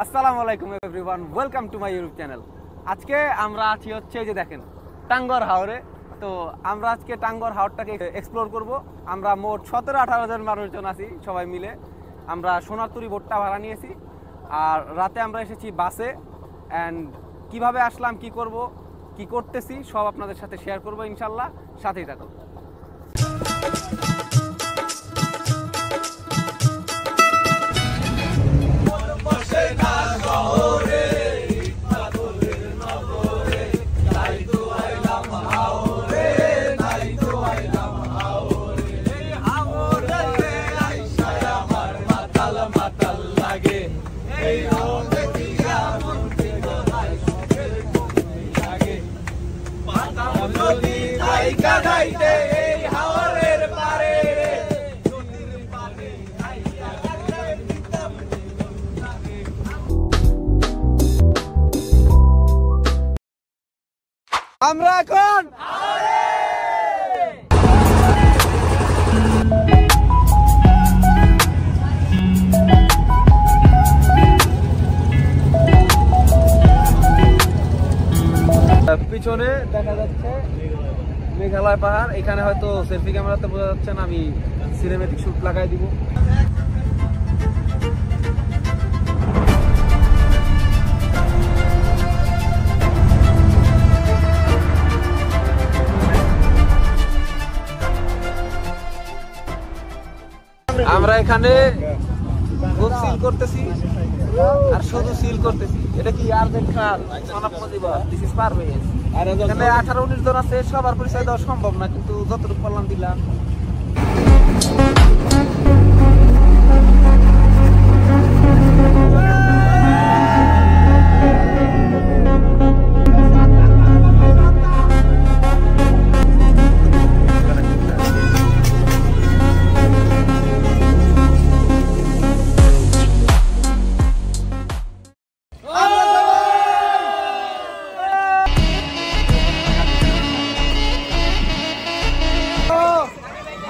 আসসালামু আলাইকুম everyone, welcome to my YouTube channel. আজকে আমরা আছি হচ্ছে যে দেখেন টাঙ্গর হাওরে। তো আমরা আজকে টাঙ্গর হাওরটাকে এক্সপ্লোর করব। আমরা মোট 17-18 জন মানুষজন আছি সবাই মিলে। আমরা সোনারতরী বোটটা ভাড়া নিয়েছি আর রাতে আমরা এসেছি বাসে। অ্যান্ড কিভাবে আসলাম, কি করব, কি করতেছি সব আপনাদের সাথে শেয়ার করব ইনশাল্লাহ, সাথেই থাকুন। আমরা এখন পিছনে দেখা যাচ্ছে মেঘালয় পাহাড়। এখানে হয়তো সেলফি ক্যামেরাতে বোঝা যাচ্ছে না, আমি সিনেমেটিক শুট লাগাই দিব। আমরা এখানে খুব সিল করতেছি আর শুধু সিল করতেছি। এটা কি আরবেন খান সনাপ মজিবা, দিস ইজ পারভেজ। এখানে 18-19 জন আছে, সবার পরিচয় দেওয়া সম্ভব না, কিন্তু যতটুকু পারলাম দিলাম।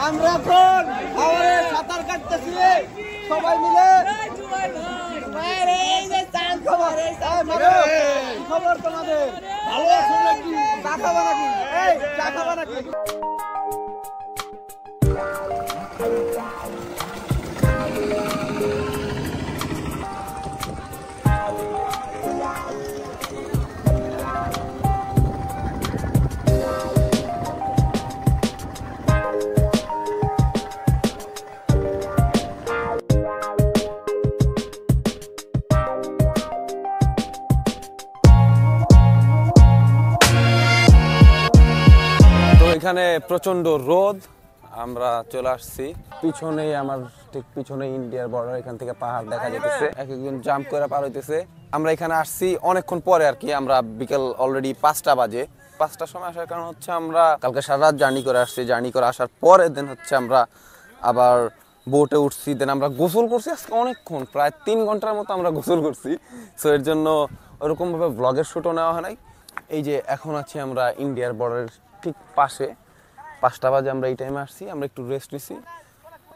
আমরা এখন হাওরে সাঁতার কাটতেছি সবাই মিলে। খবর তোমাদের ভালো আছে নাকি? চা খাবা নাকি? এই চা খাবা নাকি? এখানে প্রচন্ড রোদ। আমরা চলে আসছি পিছনে, আমার ঠিক পিছনে ইন্ডিয়ার বর্ডার। এখান থেকে পাহাড় দেখা যেতেছে, এক একজন জাম্প করে পার হইতেছে। আমরা এখানে আসছি অনেকক্ষণ পরে আর কি। আমরা বিকেল অলরেডি 5টা বাজে। 5টার সময় আসার কারণ হচ্ছে আমরা কালকে সারা রাত জার্নি করে আসছি। জার্নি করে আসার পরে দেন হচ্ছে আমরা আবার বোটে উঠছি, দেন আমরা গোসল করছি আজকে অনেকক্ষণ, প্রায় 3 ঘন্টার মতো আমরা গোসল করছি। সো এর জন্য ওরকমভাবে ব্লগের শ্যুটও নেওয়া হয় নাই। এই যে এখন আছি আমরা ইন্ডিয়ার বর্ডারের ঠিক পাশে। 5টা বাজে আমরা এই টাইমে আসছি। আমরা একটু রেস্ট নিছি,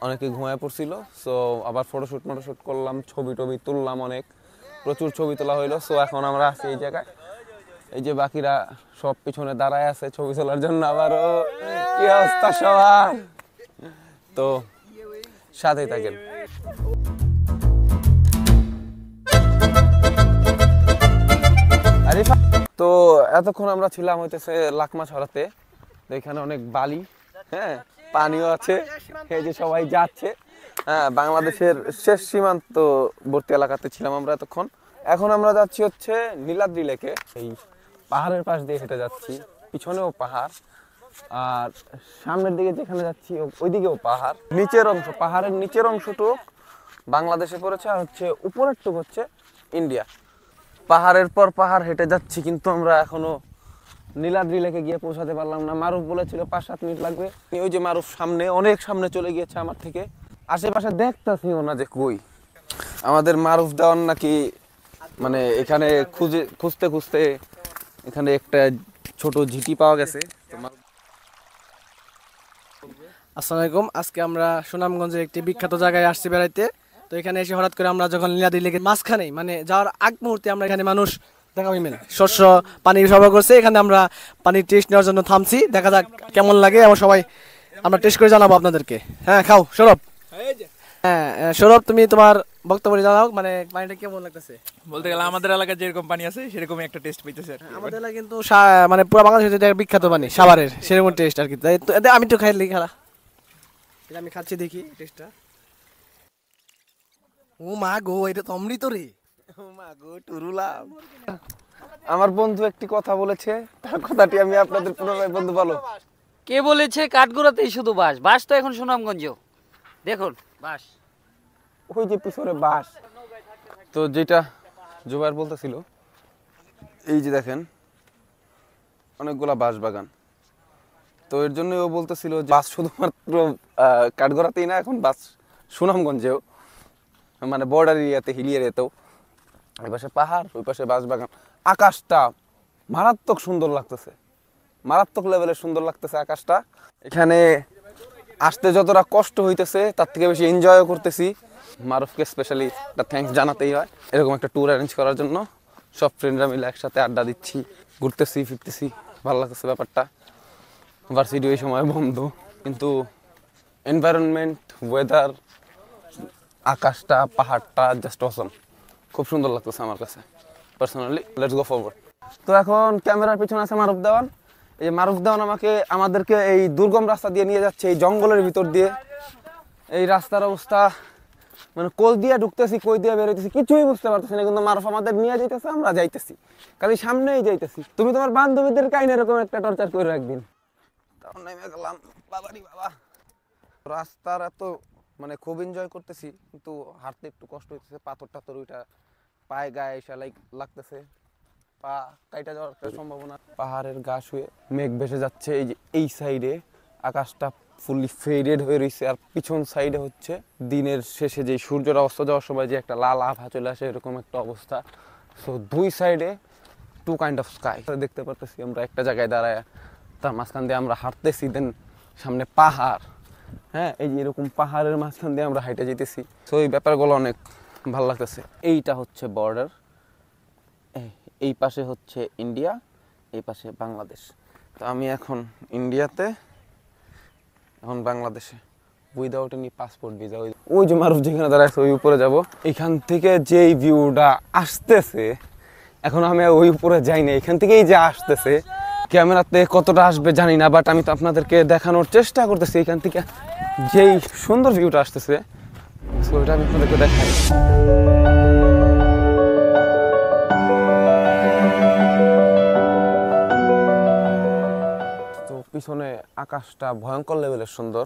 অনেকে ঘুমায় পড়ছিল। সো আবার ফটোশ্যুট করলাম, ছবি টবি তুললাম, অনেক প্রচুর ছবি তোলা হইলো। সো এখন আমরা আছি এই জায়গায়। এই যে বাকিরা সব পিছনে দাঁড়ায় আছে ছবি তোলার জন্য। আবারও কি অবস্থা সবার, তো সাথেই থাকেন। তো এতক্ষণ আমরা ছিলাম হইতেছে লাকমা ছড়াতে। এখানে অনেক বালি, হ্যাঁ, পানিও আছে। এই যে সবাই যাচ্ছে, হ্যাঁ, বাংলাদেশের শেষ সীমান্তবর্তী এলাকাতে ছিলাম আমরা এতক্ষণ। এখন আমরা যাচ্ছি হচ্ছে নীলাদ্রি লেকে। এই পাহাড়ের পাশ দিয়ে হেঁটে যাচ্ছি, পিছনেও পাহাড় আর সামনের দিকে যেখানে যাচ্ছি ওইদিকেও পাহাড়। নিচের অংশ, পাহাড়ের নিচের অংশটুক বাংলাদেশে পড়েছে আর হচ্ছে উপরের টুক হচ্ছে ইন্ডিয়া। পাহাড়ের পর পাহাড় হেঁটে যাচ্ছি, কিন্তু আমরা এখনো নীলাদ্রি লেকে গিয়ে পৌঁছাতে পারলাম না। মারুফ বলেছিল 5-7 মিনিট লাগবে। ওই যে মারুফ সামনে, অনেক সামনে চলে গিয়েছে আমার থেকে। আশেপাশে দেখতেছিও না যে কই আমাদের মারুফ দেওয়ার নাকি, মানে এখানে খুঁজতে খুঁজতে এখানে একটা ছোট ঝিটি পাওয়া গেছে। আসসালামু আলাইকুম। আজকে আমরা সুনামগঞ্জের একটি বিখ্যাত জায়গায় আসছি বেড়াইতে। তো এখানে এসে হঠাৎ করে আমরা যখন লীলাদ্রি লেকের মাঝখানে মানে যাওয়ার আগ মুহূর্তে আমরা এখানে মানুষ দেখা মিমেন শস্য পানি সরবরাহ করছে, এখানে আমরা পানির টেস্ট নেওয়ার জন্য থামছি, দেখা যাক কেমন লাগে এবং সবাই আমরা টেস্ট করে জানাবো আপনাদেরকে। হ্যাঁ খাও সৌরভ। হ্যাঁ সৌরভ তুমি তোমার বক্তব্য জানাও, মানে পানিটা কেমন লাগতেছে? বলতে গেলে আমাদের এলাকায় যেরকম পানি আছে সেরকমই একটা টেস্ট পাইতেছে আর কি। আমাদের এলাকায় কিন্তু মানে পুরো বাংলাদেশের এটা বিখ্যাত পানি সাভারের, সেরকম টেস্ট আর কি। তাই তো আমি একটু খাইলি খেলা, এটা আমি খাচ্ছি দেখি টেস্টটা। ও মা গো, এটা তো অমৃত রে। ও মা গো টুরুলা। আমার বন্ধু একটি কথা বলেছে, তার কথাটি আমি আপনাদের পুনরায় বন্ধু বলো। কে বলেছে কাঠগোড়াতেই শুধু বাস? বাস তো এখন সুনামগঞ্জ, দেখুন বাস ওই যে পিছনে বাস। তো যেটা জুবাইর বলতেছিল, এই যে দেখেন অনেকগুলা বাঁশ বাগান। তো এর জন্য ও বলতেছিল যে বাস শুধুমাত্র কাঠগড়াতেই না, এখন বাস সুনামগঞ্জেও, মানে বর্ডার এরিয়াতে, হিল এরিয়াতেও। ওই পাশে পাহাড়, ওই পাশে বাঁশ বাগান। আকাশটা মারাত্মক সুন্দর লাগতেছে, মারাত্মক লেভেলের সুন্দর লাগতেছে আকাশটা। এখানে আসতে যতটা কষ্ট হইতেছে তার থেকে বেশি এনজয়ও করতেছি। মারুফকে স্পেশালি একটা থ্যাঙ্কস জানাতেই হয় এরকম একটা ট্যুর অ্যারেঞ্জ করার জন্য। সব ফ্রেন্ডরা মিলে একসাথে আড্ডা দিচ্ছি, ঘুরতেছি ফিরতেছি, ভালো লাগতেছে ব্যাপারটা। ভার্সিটি ওই সময় বন্ধ, কিন্তু এনভায়রনমেন্ট, ওয়েদার, আকাশটা, পাহাড়টা জাস্ট অসম, খুব সুন্দর লাগতেছে আমার কাছে পার্সোনালি। Let's go forward. তো এখন ক্যামেরার পিছনে আছে মারুফ দেওয়ান। এই যে মারুফ দেওয়ান আমাদেরকে এই দুর্গম রাস্তা দিয়ে নিয়ে যাচ্ছে, এই জঙ্গলের ভিতর দিয়ে। এই রাস্তার অবস্থা মানে কোল দিয়ে ঢুকতেছি, কই দিয়ে বেরোতেছি কিছুই বুঝতে পারতেছি না, কিন্তু মারুফ আমাদের নিয়ে যাইতেছে, আমরা যাইতেছি, খালি সামনেই যাইতেছি। তুমি তোমার বান্ধবীদের কাহিনী এরকম একটা টর্চার করে একদিন। তখন নেমে গেলাম, বাবারি বাবা। রাস্তার এত মানে খুব এনজয় করতেছি, কিন্তু হাঁটতে একটু কষ্ট হইতেছে। পাথর টাথর ওইটা পায়ে গায়ে এসে লাগতেছে, পা কাইটা যাওয়ার একটা সম্ভাবনা। পাহাড়ের গা শুয়ে মেঘ ভেসে যাচ্ছে। এই যে এই সাইডে আকাশটা ফুললি ফেডেড হয়ে রয়েছে, আর পিছন সাইডে হচ্ছে দিনের শেষে যে সূর্যটা অস্ত যাওয়ার সময় যে একটা লাল আভা চলে আসে, এরকম একটা অবস্থা। সো দুই সাইডে টু কাইন্ড অফ স্কাই দেখতে পারতেছি আমরা একটা জায়গায় দাঁড়ায়, তার মাঝখান দিয়ে আমরা হাঁটতেছি, দেন সামনে পাহাড়। হ্যাঁ, এই যে এরকম পাহাড়ের মাঝখান দিয়ে আমরা হাইটে যেতেছি। সো এই ব্যাপারগুলো অনেক ভালো লাগতেছে। এইটা হচ্ছে বর্ডার, এই পাশে হচ্ছে ইন্ডিয়া, এই পাশে বাংলাদেশ। তো আমি এখন ইন্ডিয়াতে, এখন বাংলাদেশে, উইদাউট এনি পাসপোর্ট ভিসা। ওই যে মারুফ যেখানে দাঁড়াচ্ছে ওই উপরে যাব। এখান থেকে যেই ভিউটা আসতেছে, এখন আমি ওই উপরে যাই না, এখান থেকেই যে আসতেছে। ক্যামেরাতে কতটা আসবে জানি না, বাট আমি তো আপনাদেরকে দেখানোর চেষ্টা করতেছি এখান থেকে যেই সুন্দর ভিউটা আসতেছে, ওইটা আমি আপনাদেরকে দেখাই। তো পিছনে আকাশটা ভয়ঙ্কর লেভেলের সুন্দর,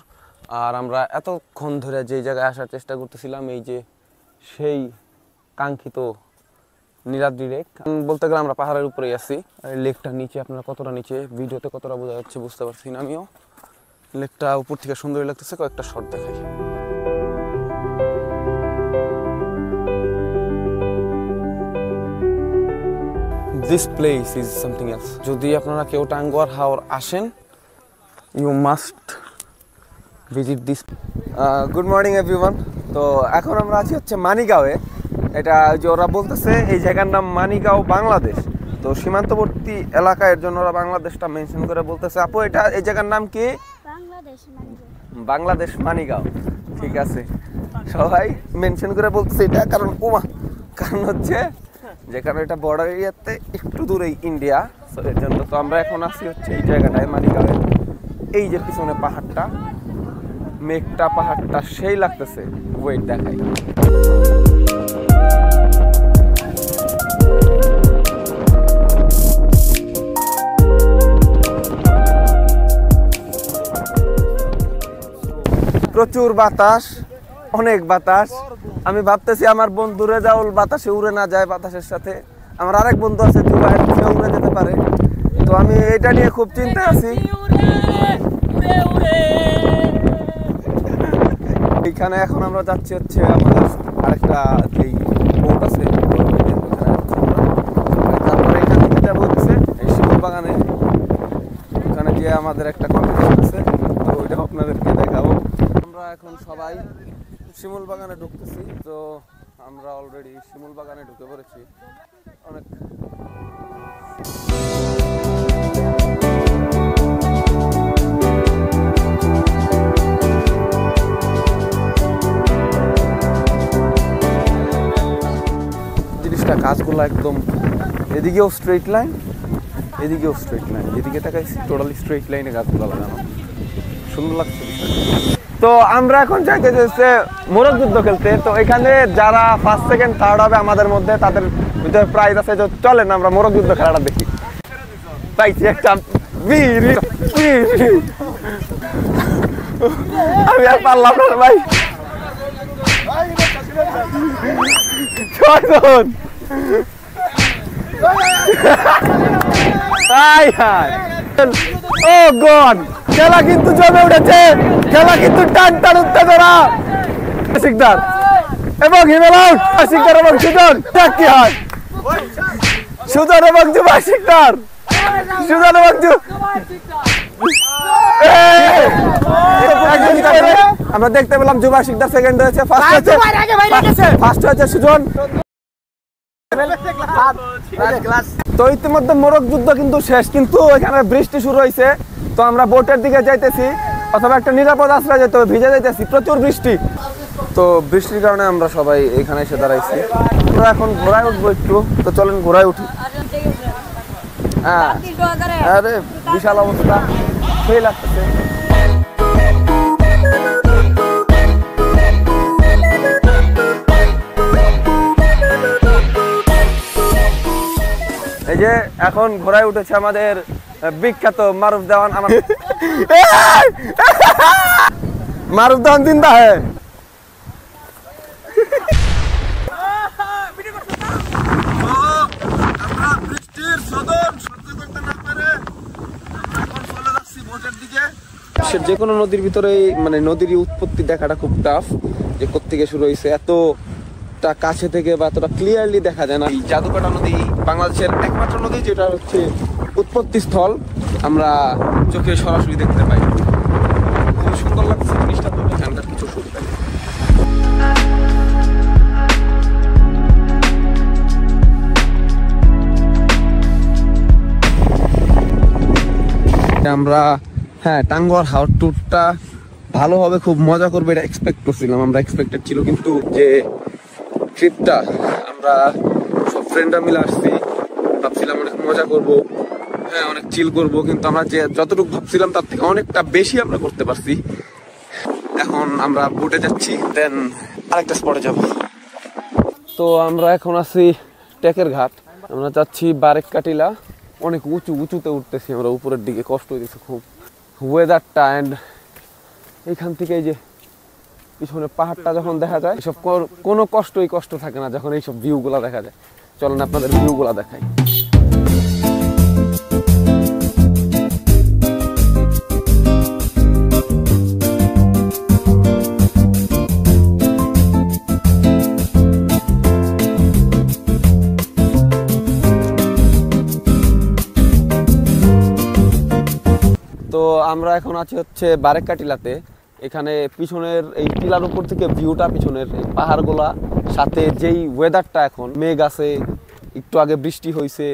আর আমরা এতক্ষণ ধরে যেই জায়গায় আসার চেষ্টা করতেছিলাম, এই যে সেই কাঙ্ক্ষিত নীলাদ্রি লেক। বলতে গেলে আমরা পাহাড়ের উপরেই আছি। লেকটা নিচে, আপনারা কতটা নিচে ভিডিওতে কতটা বোঝা যাচ্ছে বুঝতে পারছি না আমিও। লেকটা উপর থেকে সুন্দরই লাগতেছে, কয়েকটা শট দেখাই। This place is something else. যদি আপনারা কেউ টাঙ্গুয়ার হাওর আসেন, you must visit this. Good morning everyone. তো এখন আমরা আছি হচ্ছে মানিগাঁওয়ে। এটা যে ওরা বলতেছে এই জায়গার নাম মানিগাঁও বাংলাদেশ, তো সীমান্তবর্তী এলাকা, এর জন্য ওরা বাংলাদেশটা মেনশন করে বলতেছে। আপু এটা এই জায়গার নাম কি? বাংলাদেশ মানিগাঁও। ঠিক আছে, সবাই মেনশন করে বলতেছে এটা, কারণ কারণ হচ্ছে যেখানে এটা বর্ডার এরিয়াতে একটু দূরেই ইন্ডিয়া, তো এর জন্য। তো আমরা এখন আসি হচ্ছে এই জায়গাটায় মানিগাঁওয়ে। এই যে পিছনে পাহাড়টা, মেঘটা, পাহাড়টা সেই লাগতেছে। ওয়েট দেখাই। প্রচুর বাতাস, অনেক বাতাস। আমি ভাবতেছি আমার বন্ধু রেজাউল বাতাসে উড়ে না যায় বাতাসের সাথে। আমার আরেক বন্ধু আছে জুবাইর, সে উড়ে যেতে পারে। তো আমি এটা নিয়ে খুব চিন্তায় আছি। এইখানে এখন আমরা যাচ্ছি হচ্ছে আমাদের আরেকটা যেই বোট আছে, তারপরে এখান থেকে যাবো হচ্ছে এই শিমুল বাগানে। ওখানে গিয়ে আমাদের একটা কম্পিটিশন আছে, তো ওইটা আপনাদেরকে দেখাবো। আমরা এখন সবাই শিমুল বাগানে ঢুকতেছি। তো আমরা অলরেডি শিমুল বাগানে ঢুকে পড়েছি। অনেক জিনিসটা, গাছগুলো একদম এদিকেও স্ট্রেট লাইন, এদিকেও স্ট্রেট লাইন, যেদিকে তাকাইছি টোটালি স্ট্রেট লাইনে গাছগুলো লাগানো, সুন্দর লাগছে বিষয়টা। তো আমরা এখন চাইতে হচ্ছে মোরগ যুদ্ধ খেলতে। তো এখানে যারা ফার্স্ট সেকেন্ড থার্ড হবে আমাদের মধ্যে, তাদের ভিতরে প্রাইজ আছে। চলেন আমরা মোরগ যুদ্ধ খেলাটা দেখি। পাইছি একটা বিড়ি, আমি আর পারলাম না ভাই। ছয়জন, ও গড, খেলা কিন্তু জমে উঠেছে, খেলা কিন্তু টান টান উত্তেজনা। শিকদার এবং হিমেল শিকদার এবং সুজন, কি হয় সুজন এবং যুবা শিকদার, সুজন এবং আমরা দেখতে পেলাম যুবা শিকদার সেকেন্ড হয়েছে, ফার্স্ট হয়েছে সুজন। তো ইতিমধ্যে মোরগ যুদ্ধ কিন্তু শেষ, কিন্তু এখানে বৃষ্টি শুরু হয়েছে। তো আমরা বোটের দিকে যাইতেছি, অথবা একটা নিরাপদ আশ্রয় যেতে হবে, ভিজে যাইতেছি, প্রচুর বৃষ্টি। তো বৃষ্টির কারণে আমরা সবাই এখানে এসে দাঁড়াইছি। আমরা এখন ঘোড়ায় উঠবো একটু, তো চলেন ঘোড়ায় উঠি। হ্যাঁ, আরে বিশাল অবস্থা, সেই লাগতেছে। এই যে এখন ঘোড়ায় উঠেছে আমাদের বিখ্যাত মারুফ দেওয়ান। আমার মারুফ দেওয়ান জিন্দা হ্যাঁ। যে কোনো নদীর ভিতরে মানে নদীর উৎপত্তি দেখাটা খুব টাফ, যে কোত্থেকে শুরু হয়েছে এতটা কাছে থেকে বা এতটা ক্লিয়ারলি দেখা যায় না। এই জাদুকাটা নদী বাংলাদেশের একমাত্র নদী যেটা হচ্ছে উৎপত্তি স্থল আমরা চোখে সরাসরি দেখতে পাই। খুব সুন্দর লাগছে জিনিসটা। তো এখানকার কিছু সুবিধা আমরা, হ্যাঁ, টাঙ্গুয়ার হাওর ট্যুরটা ভালো হবে, খুব মজা করবে এটা এক্সপেক্ট করছিলাম আমরা, এক্সপেক্টেড ছিল। কিন্তু যে ট্রিপটা আমরা সব ফ্রেন্ডরা মিলে আসছি, ভাবছিলাম অনেক মজা করব, হ্যাঁ অনেক চিল করব, কিন্তু আমরা যে যতটুকু ভাবছিলাম তার থেকে অনেকটা বেশি আমরা করতে পারছি। এখন আমরা বোটে যাচ্ছি, দেন আরেকটা স্পটে যাব। তো আমরা এখন আছি টেকের ঘাট, আমরা যাচ্ছি বারেককাটিলা। অনেক উঁচুতে উঠতেছি আমরা, উপরের দিকে কষ্ট হইতেছে খুব। ওয়েদারটা অ্যান্ড এইখান থেকে এই যে পিছনে পাহাড়টা যখন দেখা যায়, এসব কোনো কষ্ট থাকে না যখন এইসব ভিউগুলা দেখা যায়। চলেন আপনাদের ভিউগুলা দেখাই। তো আমরা এখন আছি হচ্ছে বারেককাটিলাতে। এখানে পিছনের এই টিলার উপর থেকে ভিউটা, পিছনের এই পাহাড়গুলা, সাথে যেই ওয়েদারটা, এখন মেঘ আছে, একটু আগে বৃষ্টি হয়েছে,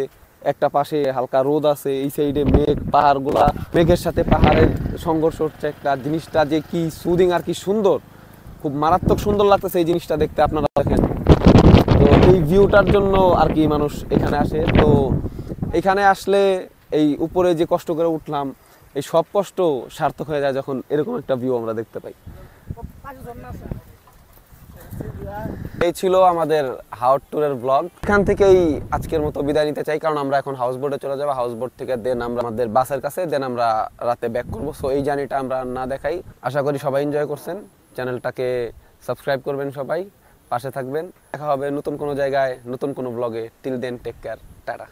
একটা পাশে হালকা রোদ আছে, এই সাইডে মেঘ, পাহাড়গুলা, মেঘের সাথে পাহাড়ের সংঘর্ষ হচ্ছে একটা জিনিসটা যে কি সুদিং আর কি সুন্দর, খুব মারাত্মক সুন্দর লাগতেছে এই জিনিসটা দেখতে। আপনারা দেখেন, তো এই ভিউটার জন্য আর কি মানুষ এখানে আসে। তো এখানে আসলে এই উপরে যে কষ্ট করে উঠলাম, এই সব কষ্ট সার্থক হয়ে যায় যখন এরকম একটা ভিউ আমরা দেখতে পাই। এই ছিল আমাদের হাওর ট্যুরের ব্লগ। এখান থেকেই আজকের মতো বিদায় নিতে চাই, কারণ আমরা এখন হাউস বোটে চলে যাবো। হাউস বোট থেকে দেন আমরা আমাদের বাসের কাছে, দেন আমরা রাতে ব্যাক করবো। সো এই জার্নিটা আমরা না দেখাই। আশা করি সবাই এনজয় করছেন। চ্যানেলটাকে সাবস্ক্রাইব করবেন, সবাই পাশে থাকবেন। দেখা হবে নতুন কোনো জায়গায়, নতুন কোনো ব্লগে। Till then, take care, tata.